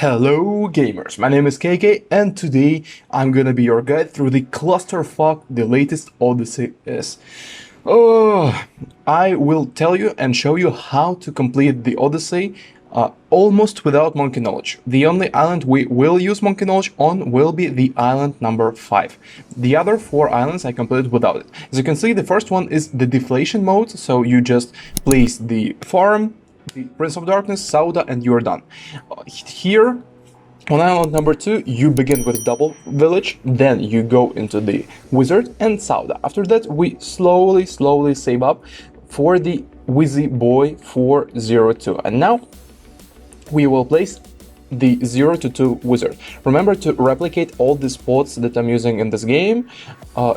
Hello gamers, my name is KK and today I'm gonna be your guide through the clusterfuck the latest Odyssey is. I will tell you and show you how to complete the Odyssey almost without monkey knowledge. The only island we will use monkey knowledge on will be the island number 5. The other 4 islands I completed without it. As you can see, the first one is the deflation mode, so you just place the farm, the Prince of Darkness, Sauda, and you're done. Here, on island number 2, you begin with double village, then you go into the wizard and Sauda. After that, we slowly save up for the Wizzy Boy 402. And now, we will place the 0 to 2 wizard. Remember to replicate all the spots that I'm using in this game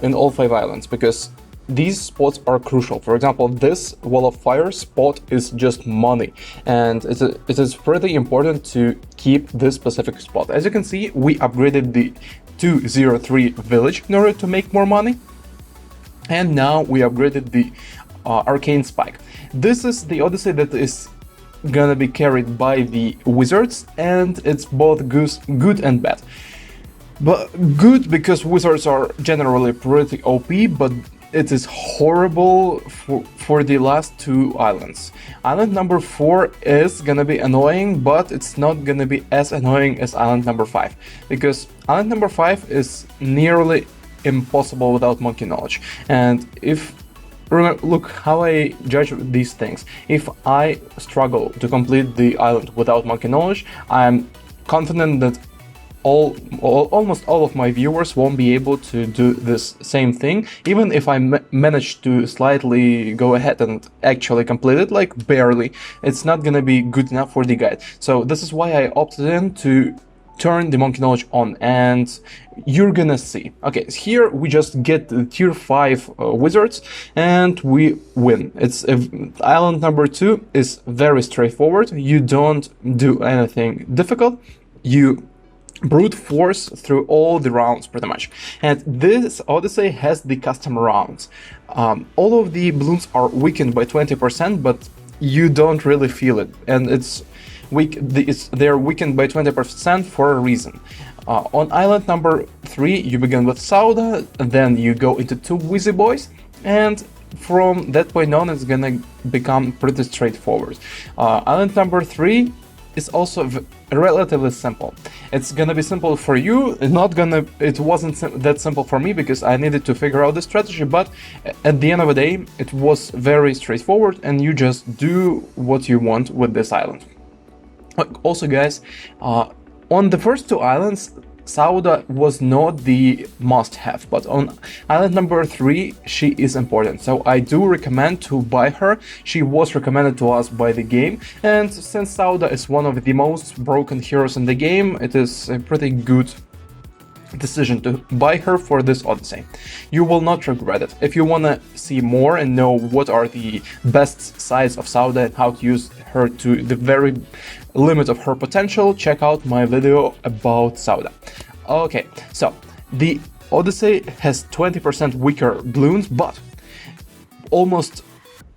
in all 5 islands, because these spots are crucial. For example, this wall of fire spot is just money, and it is pretty important to keep this specific spot. As you can see, we upgraded the 203 village in order to make more money, and now we upgraded the arcane spike. This is the Odyssey that is gonna be carried by the wizards, and it's both good and bad. But good because wizards are generally pretty OP, but it is horrible for the last 2 islands. Island number 4 is gonna be annoying, but it's not gonna be as annoying as island number 5, because island number 5 is nearly impossible without monkey knowledge. And look how I judge these things. If I struggle to complete the island without monkey knowledge, I'm confident that almost all of my viewers won't be able to do this same thing, even if I manage to slightly go ahead and actually complete it, like barely. It's not gonna be good enough for the guide. So this is why I opted in to turn the monkey knowledge on, and you're gonna see. Okay, here we just get the tier 5 wizards and we win. Island number 2 is very straightforward. You don't do anything difficult. You brute force through all the rounds pretty much. And this Odyssey has the custom rounds. All of the balloons are weakened by 20%, but you don't really feel it, and they're weakened by 20% for a reason. On island number 3, you begin with Sauda, then you go into 2 Wizzy Boys, and from that point on it's gonna become pretty straightforward. Island number 3 is also relatively simple. It's gonna be simple for you. It wasn't that simple for me because I needed to figure out the strategy, but at the end of the day it was very straightforward, and you just do what you want with this island. Also guys, on the first 2 islands, Sauda was not the must-have, but on island number 3 she is important, so I do recommend to buy her. She was recommended to us by the game, and since Sauda is one of the most broken heroes in the game, it is a pretty good decision to buy her for this Odyssey. You will not regret it. If you wanna see more and know what are the best sides of Sauda and how to use her to the very limit of her potential, check out my video about Sauda. Okay, so the Odyssey has 20% weaker balloons, but almost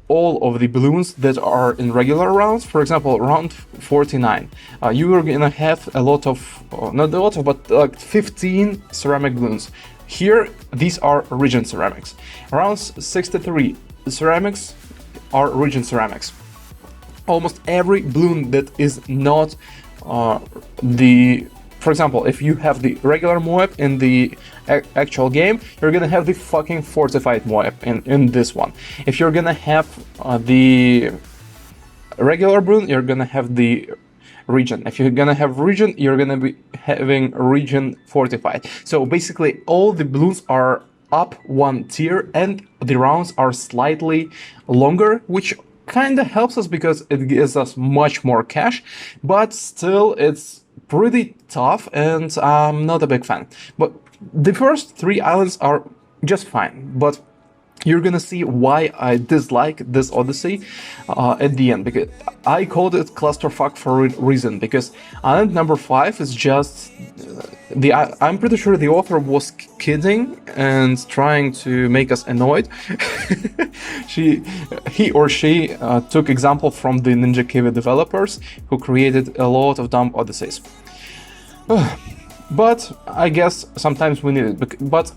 all of the balloons that are in regular rounds, for example, round 49, you are gonna have a lot of, not a lot of, but like 15 ceramic balloons. Here, these are region ceramics. Rounds 63, the ceramics are region ceramics. Almost every balloon that is not for example, if you have the regular Moab in the actual game, you're gonna have the fucking fortified Moab in this one. If you're gonna have the regular balloon, you're gonna have the region. If you're gonna have region, you're gonna be having region fortified. So basically all the balloons are up 1 tier, and the rounds are slightly longer, which kinda helps us because it gives us much more cash, but still it's pretty tough and I'm not a big fan. But the first 3 islands are just fine, but you're gonna see why I dislike this Odyssey at the end, because I called it clusterfuck for a reason, because island number 5 is just I'm pretty sure the author was kidding and trying to make us annoyed. He or she took example from the Ninja Kiwi developers who created a lot of dumb Odysseys. But I guess sometimes we need it. But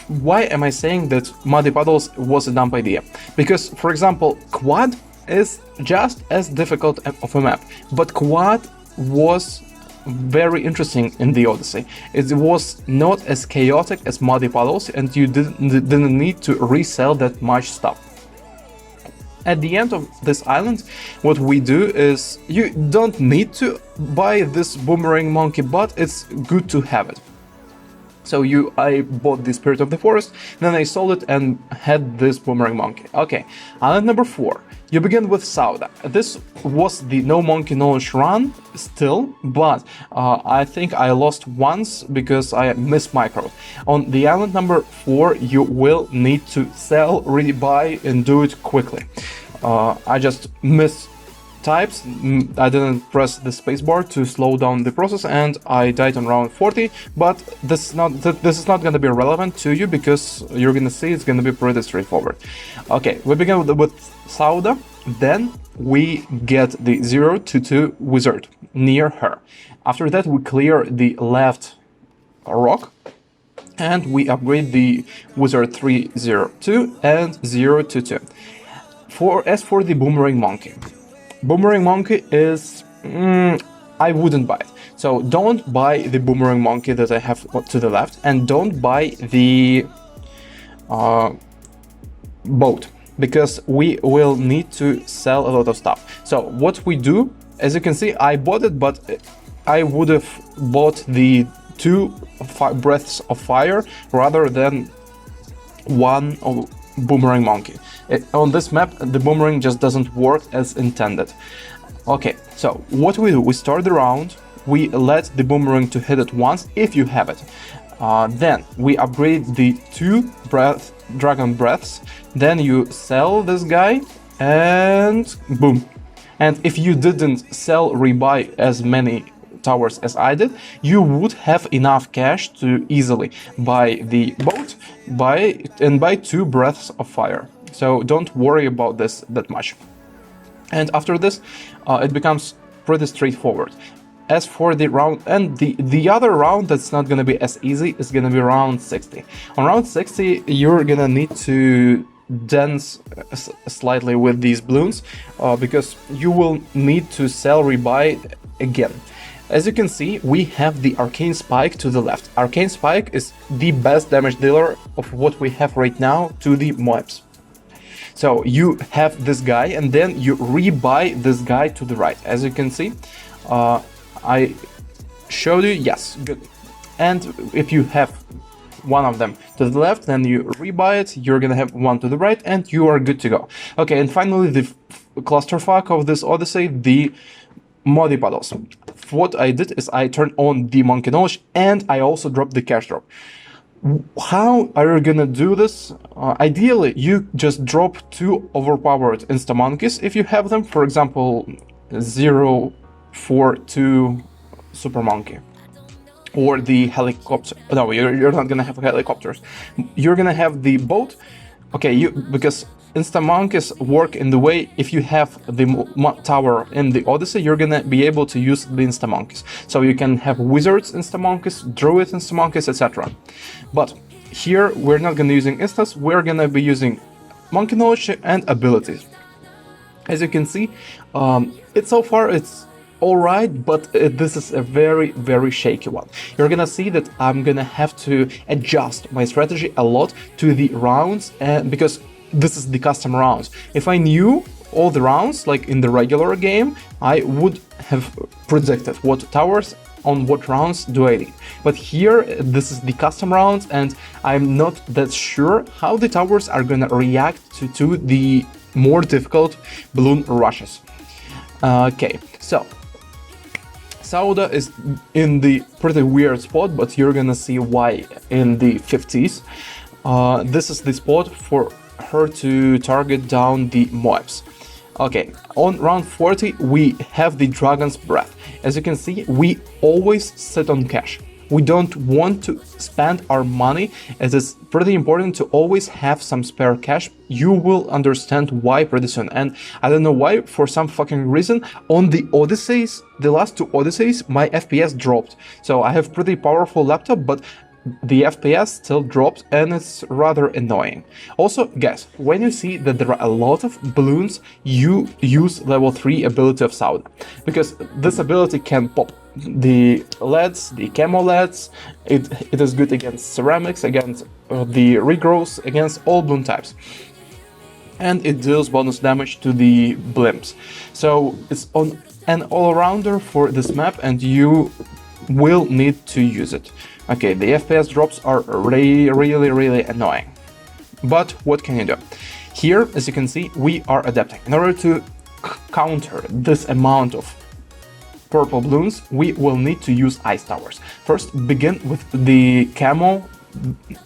why am I saying that Muddy Puddles was a dumb idea? Because, for example, Quad is just as difficult of a map, but Quad was very interesting in the Odyssey. It was not as chaotic as Muddy Puddles, and you didn't need to resell that much stuff. At the end of this island, what we do is, you don't need to buy this boomerang monkey, but it's good to have it. So I bought the Spirit of the Forest, then I sold it and had this boomerang monkey. Okay, island number 4. You begin with Sauda. This was the no monkey knowledge run still, but I think I lost once because I missed micro. On the island number 4, you will need to sell, rebuy, and do it quickly. I just missed types. I didn't press the spacebar to slow down the process, and I died on round 40. But this is not going to be relevant to you because you're going to see it's going to be pretty straightforward. Okay, we begin with Sauda. Then we get the 0-2 wizard near her. After that, we clear the left rock, and we upgrade the wizard 3-0-2 and 0-2. As for the boomerang monkey is I wouldn't buy it. So don't buy the boomerang monkey that I have to the left, and don't buy the boat, because we will need to sell a lot of stuff. So what we do, as you can see, I bought it, but I would have bought the 2 breaths of fire rather than one of boomerang monkey. On this map, the boomerang just doesn't work as intended. Okay, so what we do, we start the round, we let the boomerang to hit it once if you have it. Then we upgrade the 2 dragon breaths, then you sell this guy, and boom. And if you didn't sell rebuy as many towers as I did, you would have enough cash to easily buy the boat, buy 2 breaths of fire. So don't worry about this that much. And after this, it becomes pretty straightforward. As for the round, and the other round that's not gonna be as easy is gonna be round 60. On round 60, you're gonna need to dance slightly with these balloons, because you will need to sell rebuy again. As you can see, we have the Arcane Spike to the left. Arcane Spike is the best damage dealer of what we have right now to the mobs. So you have this guy, and then you rebuy this guy to the right. As you can see, I showed you, yes, good. And if you have one of them to the left, then you rebuy it, you're gonna have one to the right, and you are good to go. Okay, and finally the clusterfuck of this Odyssey, the Muddy Puddles. What I did is I turned on the monkey knowledge, and I also dropped the cash drop. How are you gonna do this? Ideally, you just drop 2 overpowered insta monkeys if you have them. For example, 0-4-2 super monkey, or the helicopter. No, you're not gonna have helicopters. You're gonna have the boat. Okay, because insta monkeys work in the way, if you have the tower in the Odyssey, you're gonna be able to use the insta monkeys. So you can have wizards insta monkeys, druids insta monkeys, etc. But here we're not gonna be using instas, we're gonna be using monkey knowledge and abilities. As you can see, so far it's alright, but this is a very, very shaky one. You're gonna see that I'm gonna have to adjust my strategy a lot to the rounds, because this is the custom rounds. If I knew all the rounds, like in the regular game, I would have predicted what towers on what rounds do I need. But here, this is the custom rounds, and I'm not that sure how the towers are gonna react to the more difficult balloon rushes. Okay, so Sauda is in the pretty weird spot, but you're gonna see why in the 50s. This is the spot for her to target down the mobs. Okay, on round 40 we have the Dragon's Breath. As you can see, we always sit on cash. we don't want to spend our money. It is pretty important to always have some spare cash. You will understand why pretty soon. And I don't know why, for some fucking reason, on the Odysseys, the last two Odysseys, my FPS dropped. So I have pretty powerful laptop, but the FPS still drops, and it's rather annoying. Also, guys, when you see that there are a lot of balloons, you use level 3 ability of Sauda, because this ability can pop the LEDs, the camo LEDs. It is good against ceramics, against the regrowths, against all balloon types. And it deals bonus damage to the blimps. So it's on an all-rounder for this map, and you will need to use it. Okay, the FPS drops are really annoying. But what can you do? Here, as you can see, we are adapting. In order to counter this amount of purple balloons, we will need to use ice towers. First, begin with the camo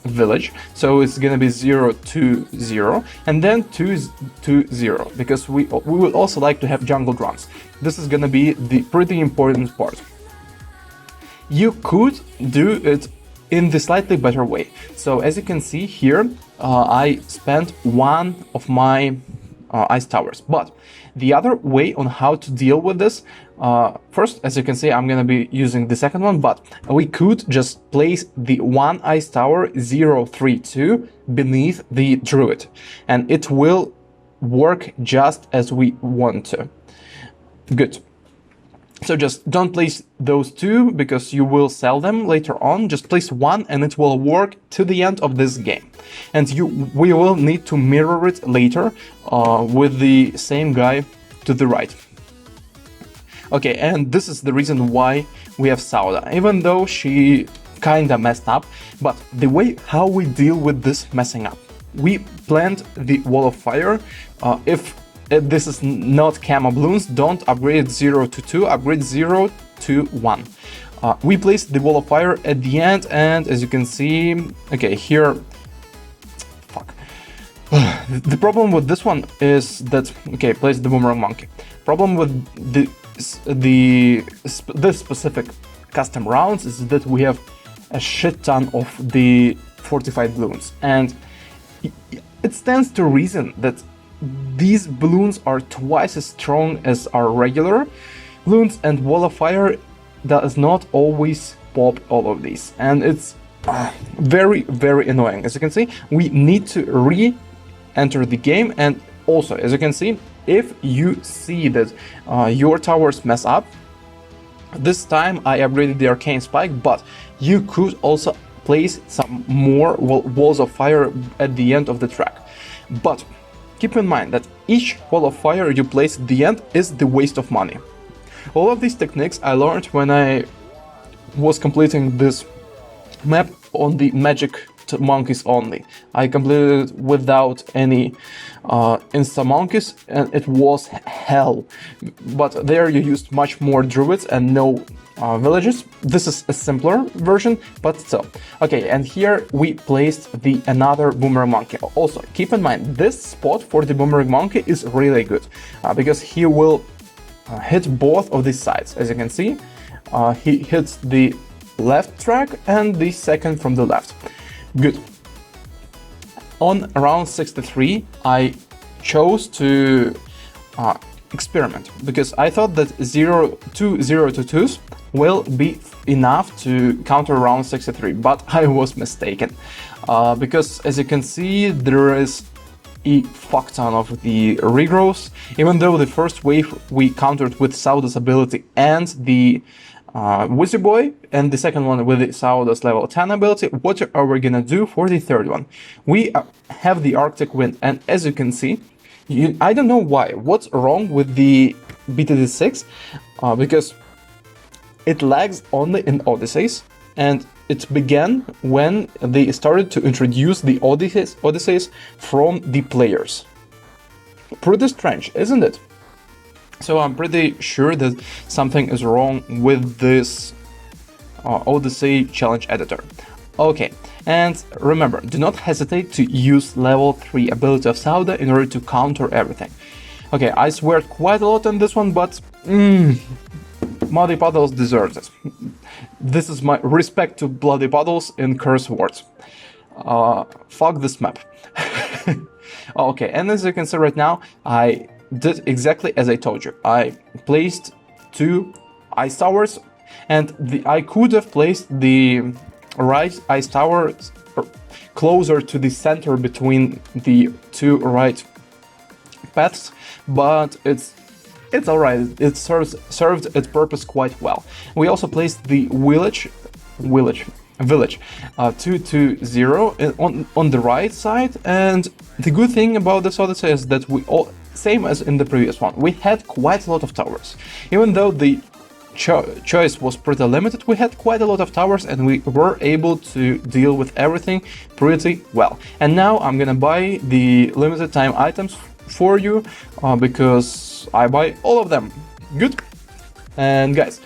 village, so it's gonna be 0 to 0, and then 2 to 0, because we would also like to have jungle drums. This is gonna be the pretty important part. You could do it in the slightly better way. So as you can see here, I spent one of my ice towers, but the other way on how to deal with this, first, as you can see, I'm gonna be using the second one, but we could just place the one ice tower 032 beneath the druid, and it will work just as we want to. Good. So just don't place those two, because you will sell them later on. Just place one and it will work to the end of this game. And we will need to mirror it later with the same guy to the right. Okay, and this is the reason why we have Sauda, even though she kinda messed up. But the way how we deal with this messing up, we plant the wall of fire. If this is not camo balloons, don't upgrade 0 to 2, upgrade 0 to 1. We place the wall of fire at the end, and as you can see, okay, here, fuck. The problem with this one is that, okay, place the boomerang monkey. Problem with this specific custom rounds is that we have a shit ton of the fortified balloons, and it stands to reason that these balloons are twice as strong as our regular balloons, and wall of fire does not always pop all of these, and it's very annoying. As you can see, we need to re-enter the game, and also, as you can see, if you see that your towers mess up, this time I upgraded the arcane spike, but you could also place some more walls of fire at the end of the track. But keep in mind that each wall of fire you place at the end is the waste of money. All of these techniques I learned when I was completing this map on the magic monkeys only. I completed it without any insta monkeys, and it was hell. But there you used much more druids and no villages. This is a simpler version, but still. Okay, and here we placed the another boomerang monkey. Also, keep in mind, this spot for the boomerang monkey is really good, because he will hit both of these sides. As you can see, he hits the left track and the second from the left. Good. On round 63, I chose to experiment, because I thought that 0 to 2s will be enough to counter round 63, but I was mistaken, because as you can see, there is a fuck ton of the regrowths. Even though the first wave we countered with Sauda's ability and the Wizzy Boy, and the second one with the Sauda's level 10 ability, what are we gonna do for the third one? We have the Arctic Wind, and as you can see, I don't know why, what's wrong with the BTD6, because it lags only in Odysseys, and it began when they started to introduce the Odysseys from the players. Pretty strange, isn't it? So I'm pretty sure that something is wrong with this Odyssey challenge editor. Okay, and remember, do not hesitate to use level 3 ability of Sauda in order to counter everything. Okay, I swear quite a lot on this one, but Muddy Puddles deserves it. This is my respect to Bloody Puddles in curse words. Fuck this map. Okay, and as you can see right now, I did exactly as I told you. I placed 2 ice towers, and I could have placed the right ice tower closer to the center between the 2 right paths, but it's alright. It served its purpose quite well. We also placed the village 220 on the right side, and the good thing about this Odyssey is that we all, same as in the previous one, we had quite a lot of towers. Even though the choice was pretty limited, we had quite a lot of towers and we were able to deal with everything pretty well. And now I'm gonna buy the limited time items for you because I buy all of them. Good. And guys,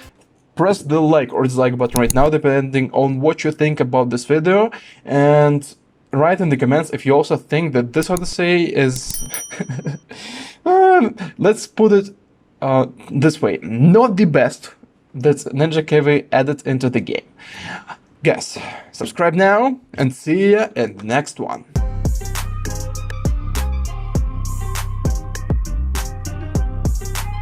press the like or dislike button right now depending on what you think about this video, and write in the comments if you also think that this Odyssey is let's put it this way, not the best that Ninja KV added into the game. Guys, subscribe now and see ya in the next one.